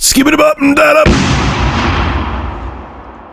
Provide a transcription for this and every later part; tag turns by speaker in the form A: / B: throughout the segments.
A: Skip it up and that up.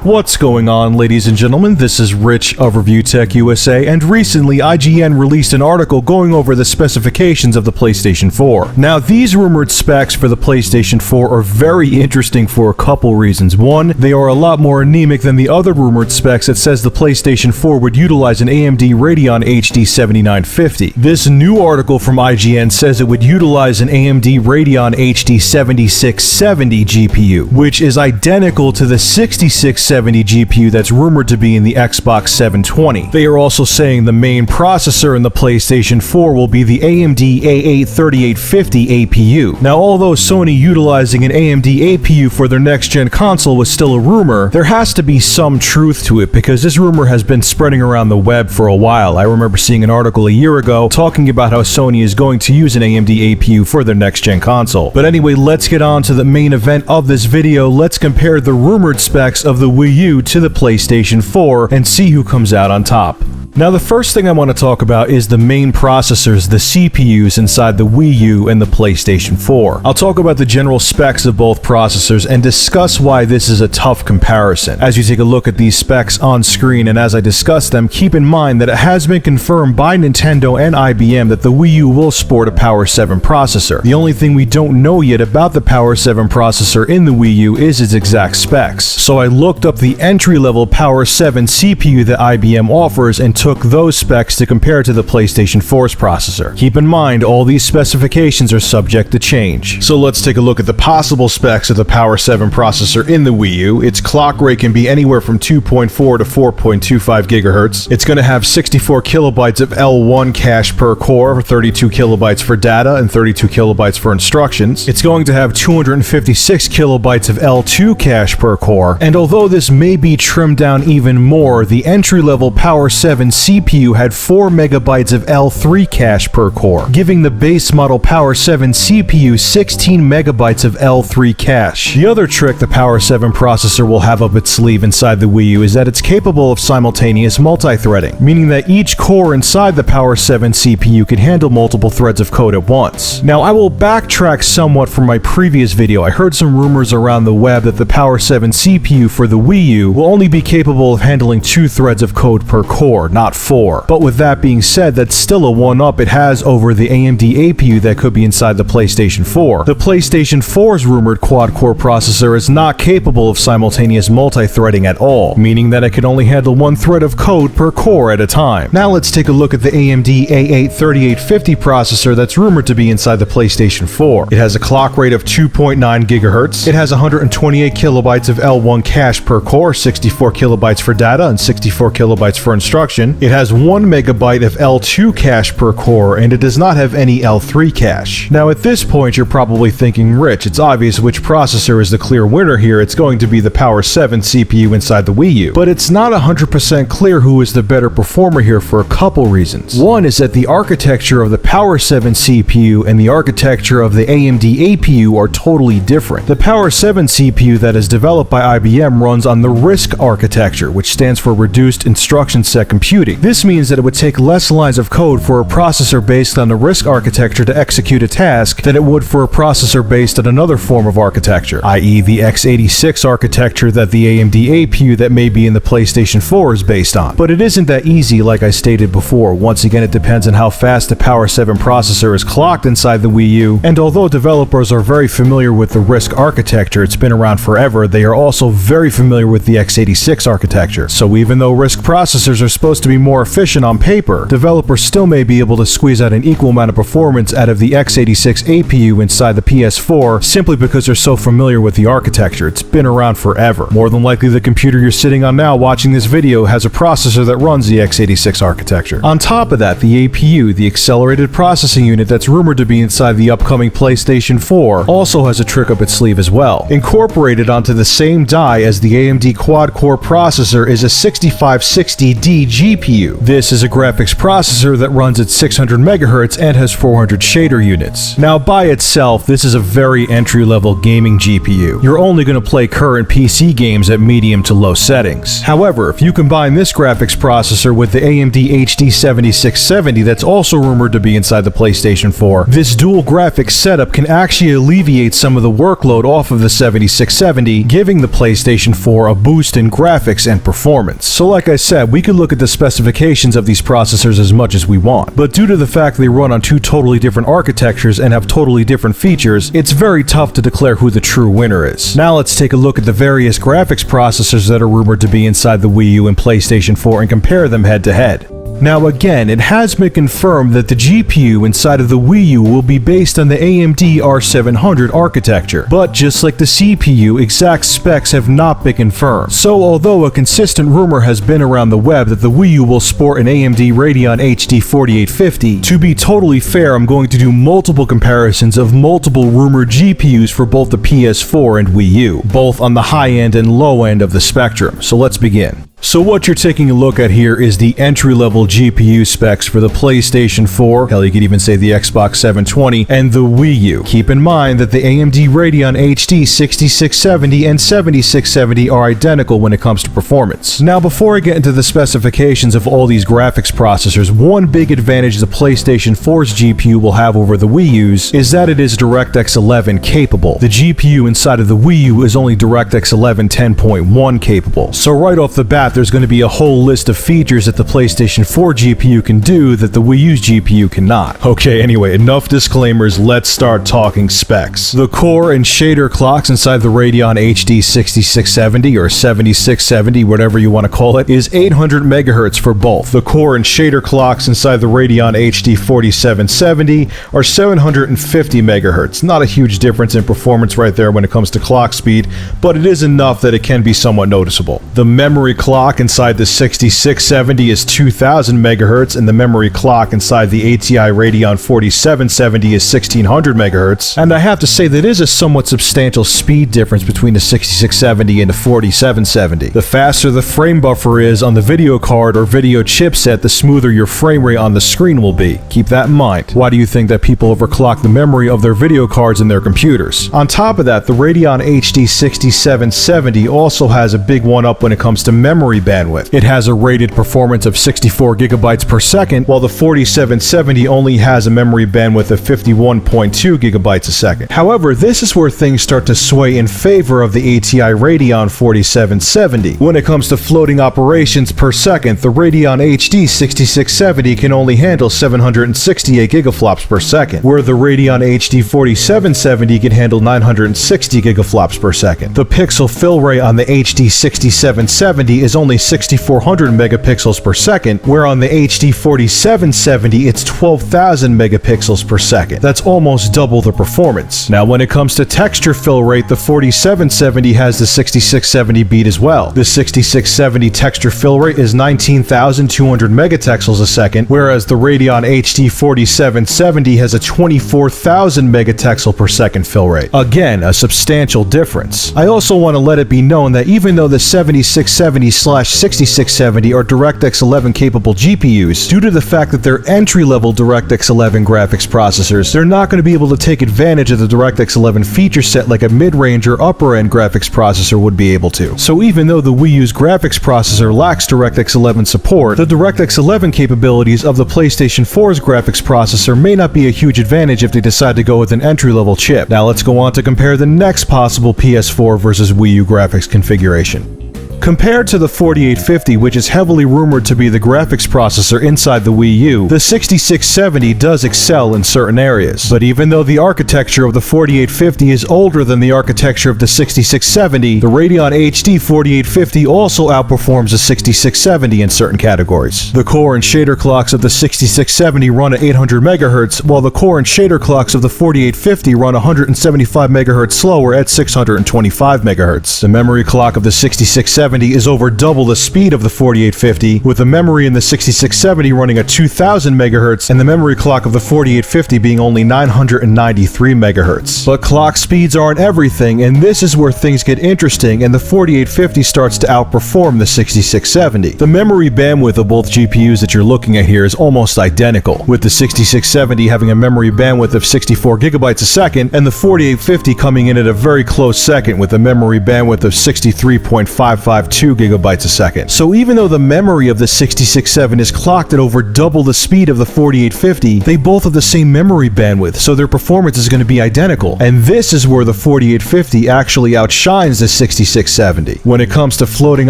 A: What's going on, ladies and gentlemen? This is Rich of Review Tech USA, and recently IGN released an article going over the specifications of the PlayStation 4. Now, these rumored specs for the PlayStation 4 are very interesting for a couple reasons. One, they are a lot more anemic than the other rumored specs that says the PlayStation 4 would utilize an AMD Radeon HD 7950. This new article from IGN says it would utilize an AMD Radeon HD 7670 GPU, which is identical to the 6670 GPU that's rumored to be in the Xbox 720. They are also saying the main processor in the PlayStation 4 will be the AMD A8 3850 APU. Now, although Sony utilizing an AMD APU for their next-gen console was still a rumor, there has to be some truth to it because this rumor has been spreading around the web for a while. I remember seeing an article a year ago talking about how Sony is going to use an AMD APU for their next-gen console. But anyway, let's get on to the main event of this video. Let's compare the rumored specs of the Wii-U to the PlayStation 4 and see who comes out on top. Now, the first thing I want to talk about is the main processors, the CPUs inside the Wii U and the PlayStation 4. I'll talk about the general specs of both processors and discuss why this is a tough comparison. As you take a look at these specs on screen and as I discuss them, keep in mind that it has been confirmed by Nintendo and IBM that the Wii U will sport a Power 7 processor. The only thing we don't know yet about the Power 7 processor in the Wii U is its exact specs. So I looked up the entry-level Power 7 CPU that IBM offers and took those specs to compare to the PlayStation 4's processor. Keep in mind, all these specifications are subject to change. So let's take a look at the possible specs of the Power 7 processor in the Wii U. Its clock rate can be anywhere from 2.4 to 4.25 gigahertz. It's going to have 64 kilobytes of L1 cache per core, 32 kilobytes for data and 32 kilobytes for instructions. It's going to have 256 kilobytes of L2 cache per core, and although this may be trimmed down even more, the entry-level Power 7 CPU had 4 megabytes of L3 cache per core, giving the base model Power 7 CPU 16 megabytes of L3 cache. The other trick the Power 7 processor will have up its sleeve inside the Wii U is that it's capable of simultaneous multi-threading, meaning that each core inside the Power 7 CPU can handle multiple threads of code at once. Now, I will backtrack somewhat from my previous video. I heard some rumors around the web that the Power 7 CPU for the Wii U will only be capable of handling 2 threads of code per core, not 4. But with that being said, that's still a one-up it has over the AMD APU that could be inside the PlayStation 4. The PlayStation 4's rumored quad-core processor is not capable of simultaneous multi-threading at all, meaning that it can only handle 1 thread of code per core at a time. Now let's take a look at the AMD A8 3850 processor that's rumored to be inside the PlayStation 4. It has a clock rate of 2.9 gigahertz. It has 128 kilobytes of L1 cache per core, 64 kilobytes for data and 64 kilobytes for instruction. It has 1 megabyte of L2 cache per core, and it does not have any L3 cache. Now, at this point, you're probably thinking, Rich, it's obvious which processor is the clear winner here. It's going to be the Power 7 CPU inside the Wii U. But it's not 100% clear who is the better performer here for a couple reasons. One is that the architecture of the Power 7 CPU and the architecture of the AMD APU are totally different. The Power 7 CPU that is developed by IBM runs on the RISC architecture, which stands for Reduced Instruction Set Computing. This means that it would take less lines of code for a processor based on the RISC architecture to execute a task than it would for a processor based on another form of architecture, i.e. the x86 architecture that the AMD APU that may be in the PlayStation 4 is based on. But it isn't that easy, like I stated before. Once again, it depends on how fast the Power 7 processor is clocked inside the Wii U, and although developers are very familiar with the RISC architecture, it's been around forever, they are also very familiar with the x86 architecture. So even though RISC processors are supposed to be more efficient on paper, developers still may be able to squeeze out an equal amount of performance out of the x86 APU inside the PS4 simply because they're so familiar with the architecture. It's been around forever. More than likely, the computer you're sitting on now watching this video has a processor that runs the x86 architecture. On top of that, the APU, the accelerated processing unit that's rumored to be inside the upcoming PlayStation 4, also has a trick up its sleeve as well. Incorporated onto the same die as the AMD quad-core processor is a 6560D GPU. This is a graphics processor that runs at 600 MHz and has 400 shader units. Now by itself, this is a very entry-level gaming GPU. You're only going to play current PC games at medium to low settings. However, if you combine this graphics processor with the AMD HD 7670 that's also rumored to be inside the PlayStation 4, this dual graphics setup can actually alleviate some of the workload off of the 7670, giving the PlayStation 4 a boost in graphics and performance. So like I said, we could look at the specifications of these processors as much as we want, but due to the fact they run on two totally different architectures and have totally different features, it's very tough to declare who the true winner is. Now let's take a look at the various graphics processors that are rumored to be inside the Wii U and PlayStation 4 and compare them head to head. Now again, it has been confirmed that the GPU inside of the Wii U will be based on the AMD R700 architecture, but just like the CPU, exact specs have not been confirmed. So although a consistent rumor has been around the web that the Wii U will sport an AMD Radeon HD 4850, to be totally fair, I'm going to do multiple comparisons of multiple rumored GPUs for both the PS4 and Wii U, both on the high end and low end of the spectrum. So let's begin. So what you're taking a look at here is the entry-level GPU specs for the PlayStation 4, hell you could even say the Xbox 720, and the Wii U. Keep in mind that the AMD Radeon HD 6670 and 7670 are identical when it comes to performance. Now before I get into the specifications of all these graphics processors, one big advantage the PlayStation 4's GPU will have over the Wii U's is that it is DirectX 11 capable. The GPU inside of the Wii U is only DirectX 11 10.1 capable. So right off the bat, there's going to be a whole list of features that the PlayStation 4 GPU can do that the Wii U's GPU cannot. Okay, anyway, enough disclaimers, let's start talking specs. The core and shader clocks inside the Radeon HD 6670 or 7670, whatever you want to call it, is 800 MHz for both. The core and shader clocks inside the Radeon HD 4770 are 750 MHz. Not a huge difference in performance right there when it comes to clock speed, but it is enough that it can be somewhat noticeable. The memory clock inside the 6670 is 2000 MHz, and the memory clock inside the ATI Radeon 4770 is 1600 MHz. And I have to say that is a somewhat substantial speed difference between the 6670 and the 4770. The faster the frame buffer is on the video card or video chipset, the smoother your frame rate on the screen will be. Keep that in mind. Why do you think that people overclock the memory of their video cards in their computers? On top of that, the Radeon HD 6770 also has a big one up when it comes to memory bandwidth. It has a rated performance of 64 gigabytes per second, while the 4770 only has a memory bandwidth of 51.2 gigabytes a second. However, this is where things start to sway in favor of the ATI Radeon 4770. When it comes to floating operations per second, the Radeon HD 6670 can only handle 768 gigaflops per second, where the Radeon HD 4770 can handle 960 gigaflops per second. The pixel fill rate on the HD 6770 is only 6400 megapixels per second, where on the HD 4770 it's 12,000 megapixels per second. That's almost double the performance. Now when it comes to texture fill rate, the 4770 has the 6670 beat as well. The 6670 texture fill rate is 19,200 megatexels a second, whereas the Radeon HD 4770 has a 24,000 megatexel per second fill rate. Again, a substantial difference. I also want to let it be known that even though the 7670/6670 are DirectX 11 capable GPUs, due to the fact that they're entry-level DirectX 11 graphics processors, they're not going to be able to take advantage of the DirectX 11 feature set like a mid-range or upper-end graphics processor would be able to. So even though the Wii U's graphics processor lacks DirectX 11 support, the DirectX 11 capabilities of the PlayStation 4's graphics processor may not be a huge advantage if they decide to go with an entry-level chip. Now let's go on to compare the next possible PS4 versus Wii U graphics configuration. Compared to the 4850, which is heavily rumored to be the graphics processor inside the Wii U, the 6670 does excel in certain areas. But even though the architecture of the 4850 is older than the architecture of the 6670, the Radeon HD 4850 also outperforms the 6670 in certain categories. The core and shader clocks of the 6670 run at 800 MHz, while the core and shader clocks of the 4850 run 175 MHz slower at 625 MHz. The memory clock of the 6670 6670 is over double the speed of the 4850, with the memory in the 6670 running at 2000 MHz and the memory clock of the 4850 being only 993 MHz. But clock speeds aren't everything, and this is where things get interesting and the 4850 starts to outperform the 6670. The memory bandwidth of both GPUs that you're looking at here is almost identical, with the 6670 having a memory bandwidth of 64 gigabytes a second and the 4850 coming in at a very close second with a memory bandwidth of 63.552 gigabytes a second. So even though the memory of the 6670 is clocked at over double the speed of the 4850, they both have the same memory bandwidth, so their performance is going to be identical. And this is where the 4850 actually outshines the 6670. When it comes to floating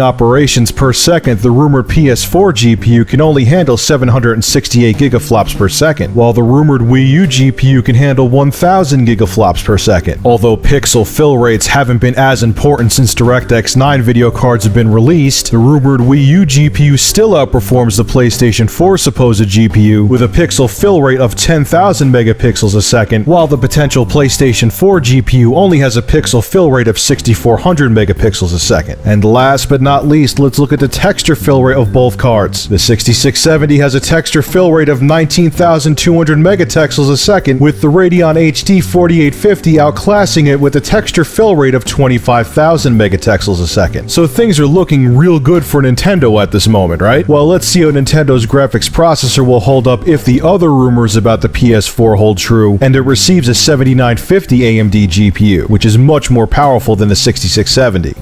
A: operations per second, the rumored PS4 GPU can only handle 768 gigaflops per second, while the rumored Wii U GPU can handle 1000 gigaflops per second. Although pixel fill rates haven't been as important since DirectX 9 video cards have been released, the rumored Wii U GPU still outperforms the PlayStation 4 supposed GPU with a pixel fill rate of 10,000 megapixels a second, while the potential PlayStation 4 GPU only has a pixel fill rate of 6400 megapixels a second. And last but not least, let's look at the texture fill rate of both cards. The 6670 has a texture fill rate of 19,200 megatexels a second, with the Radeon HD 4850 outclassing it with a texture fill rate of 25,000 megatexels a second. So things are looking real good for Nintendo at this moment, right? Well, let's see how Nintendo's graphics processor will hold up if the other rumors about the PS4 hold true, and it receives a 7950 AMD GPU, which is much more powerful than the 6670.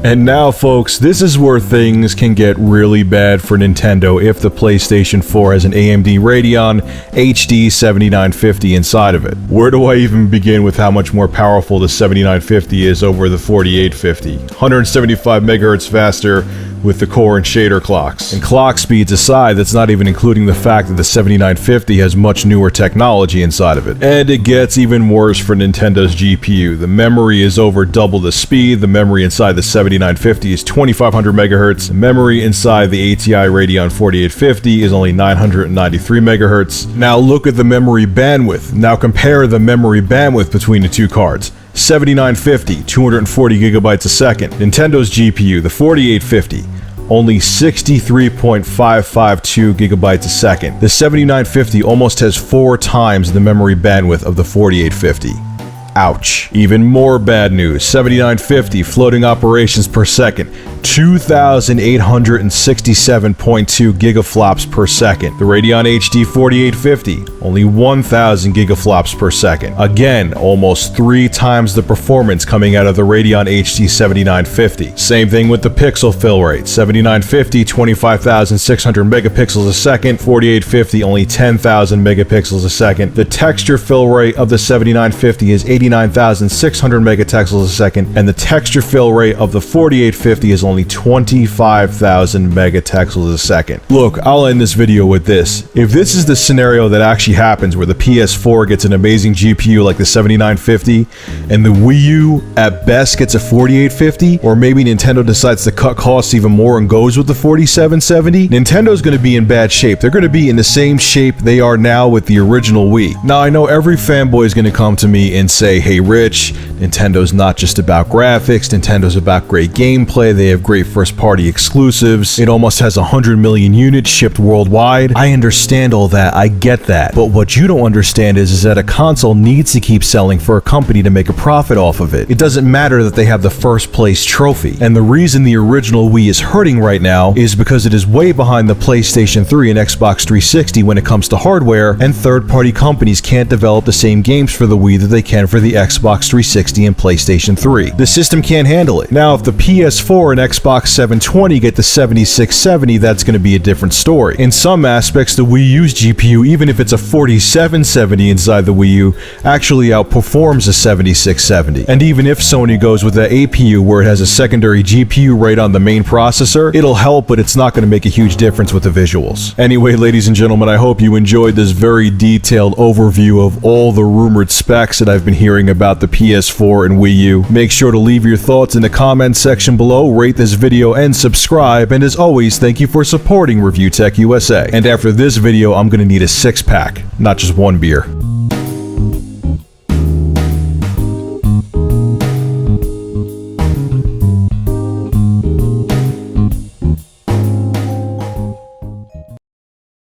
A: And now, folks, this is where things can get really bad for Nintendo if the PlayStation 4 has an AMD Radeon HD 7950 inside of it. Where do I even begin with how much more powerful the 7950 is over the 4850? 175 megahertz faster with the core and shader clocks. And clock speeds aside, that's not even including the fact that the 7950 has much newer technology inside of it. And it gets even worse for Nintendo's GPU. The memory is over double the speed. The memory inside the 7950 is 2500 megahertz. The memory inside the ATI Radeon 4850 is only 993 megahertz. Now look at the memory bandwidth. Now compare the memory bandwidth between the two cards. 7950, 240 gigabytes a second. Nintendo's GPU, the 4850, only 63.552 gigabytes a second. The 7950 almost has 4 times the memory bandwidth of the 4850. Ouch. Even more bad news. 7950 floating operations per second, 2,867.2 gigaflops per second. The Radeon HD 4850, only 1,000 gigaflops per second. Again, almost 3 times the performance coming out of the Radeon HD 7950. Same thing with the pixel fill rate. 7950, 25,600 megapixels a second. 4850, only 10,000 megapixels a second. The texture fill rate of the 7950 is 89,600 megatexels a second, and the texture fill rate of the 4850 is only 25,000 megatexels a second. Look, I'll end this video with this. If this is the scenario that actually happens where the PS4 gets an amazing GPU like the 7950, and the Wii U at best gets a 4850, or maybe Nintendo decides to cut costs even more and goes with the 4770, Nintendo's going to be in bad shape. They're going to be in the same shape they are now with the original Wii. Now, I know every fanboy is going to come to me and say, hey Rich, Nintendo's not just about graphics, Nintendo's about great gameplay, they have great first-party exclusives, it almost has 100 million units shipped worldwide. I understand all that, I get that, but what you don't understand is that a console needs to keep selling for a company to make a profit off of it. It doesn't matter that they have the first place trophy, and the reason the original Wii is hurting right now is because it is way behind the PlayStation 3 and Xbox 360 when it comes to hardware, and third-party companies can't develop the same games for the Wii that they can for the Xbox 360 and PlayStation 3. The system can't handle it. Now, if the PS4 and Xbox 720 get the 7670, that's going to be a different story. In some aspects, the Wii U's GPU, even if it's a 4770 inside the Wii U, actually outperforms the 7670. And even if Sony goes with the APU where it has a secondary GPU right on the main processor, it'll help, but it's not going to make a huge difference with the visuals. Anyway, ladies and gentlemen, I hope you enjoyed this very detailed overview of all the rumored specs that I've been hearing about the PS4 and Wii U. Make sure to leave your thoughts in the comments section below, rate this video, and subscribe. And as always, thank you for supporting Review Tech USA. And after this video, I'm gonna need a 6-pack, not just one beer.